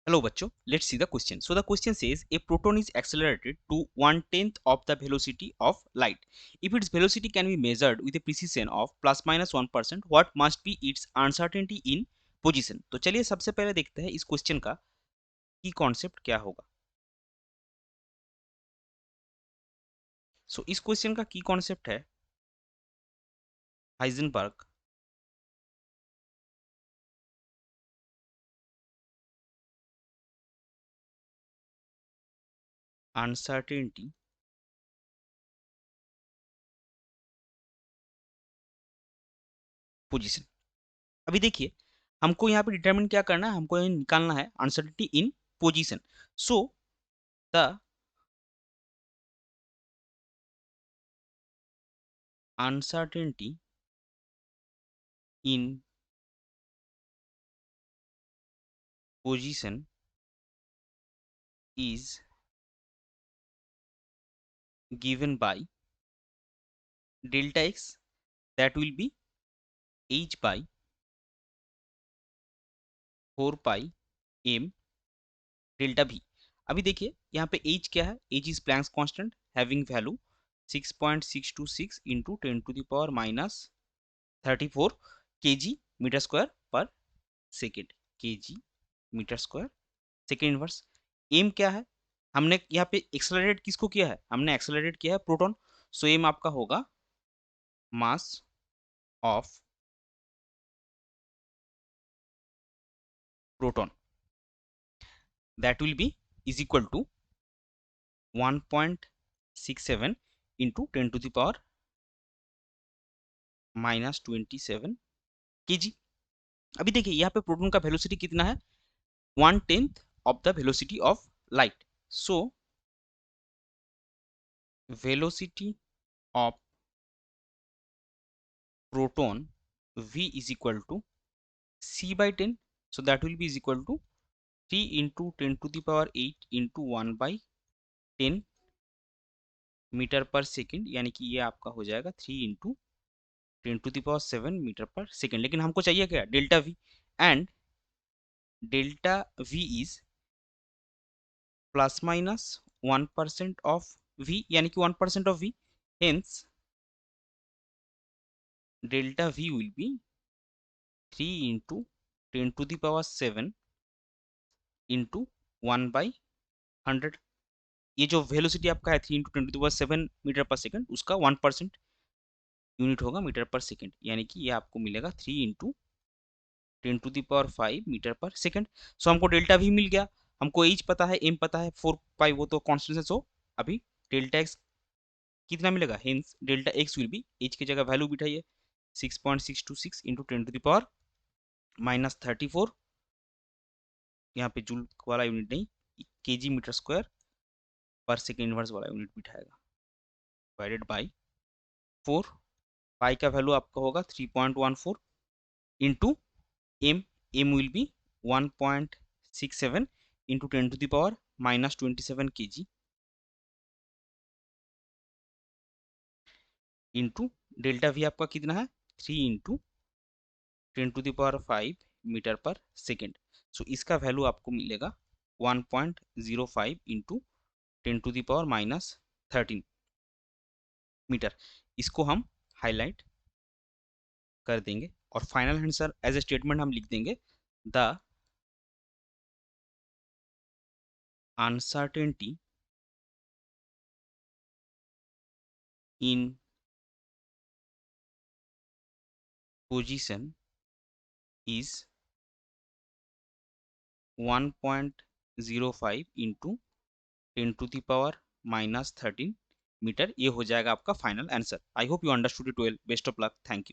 Hello बच्चों, let's see the question. So the question says a proton is accelerated to 1/10 of the velocity of light. If its velocity can be measured with a precision of plus minus 1%, what must be its uncertainty in position? तो चलिए सबसे पहले देखते हैं इस question का की concept क्या होगा. इस क्वेश्चन का की कॉन्सेप्ट है हाइजेनबर्ग अनसर्टेनिटी पोजीशन. अभी देखिए, हमको यहाँ पे डिटरमिन क्या करना है, हमको निकालना है uncertainty in position. So the uncertainty in position is given by delta x, that will be h by 4 pi m delta v. अभी देखिए यहाँ पे h क्या है, h is Planck's constant having value 6.626 into 10 to the power minus 34 kg metre square per second. kg metre square second inverse. M क्या है, हमने यहाँ पे एक्सेलरेट किसको किया है, हमने एक्सेलरेट किया है प्रोटॉन. सो एम आपका होगा mass of proton, that will be is equal to 1.67 into 10 to the power minus 27 kg. अभी देखिए यहाँ पे प्रोटॉन का वेलोसिटी कितना है, 1/10 of the velocity of light. So velocity of proton v is equal to c by 10. So that will be is equal to 3 into 10 to the power 8 into 1 by 10 metre per second, यानी कि ये आपका हो जाएगा 3 into 10 to the power 7 metre per second. लेकिन हमको चाहिए क्या, delta V. And delta V is plus minus 1% of V, यानी कि 1% of V. Hence delta V will be 3 into 10 to the power 7 into 1 by 100. ये जो वेलोसिटी आपका है 3 into 10 to the power 7 metre per second, उसका 1% unit होगा metre per second, यानी कि ये आपको मिलेगा 3 into 10 to the power 5 metre per second. So हमको डेल्टा भी मिल गया, हमको एच पता है, एम पता है, 4 पाई वो तो कॉन्स्टेंट है. सो अभी डेल्टा एक्स कितना मिलेगा, hence delta X will be, H की जगह वैल्यू बिठाइए 6.626 into 10 to the power minus 34. यहाँ पे जूल वाला यूनिट नहीं, KG metre square per second inverse वाला यूनिट बिठाएगा, डिवाइडेड बाई 4. पाई का वैल्यू आपका होगा 3.14 into M. M will be 1.67 into 10 to the power minus 27 kg into delta V आपका कितना है 3 into 10 to the power 5 metre per second. So इसका value आपको मिलेगा 1.05 into 10 to the power minus 13 metre. इसको हम हाईलाइट कर देंगे और final answer as a statement हम लिख देंगे, the uncertainty in position is 1.05 into 10 to the power minus 13 metre. ये हो जाएगा आपका final answer. I hope you understood it well. Best of luck. Thank you.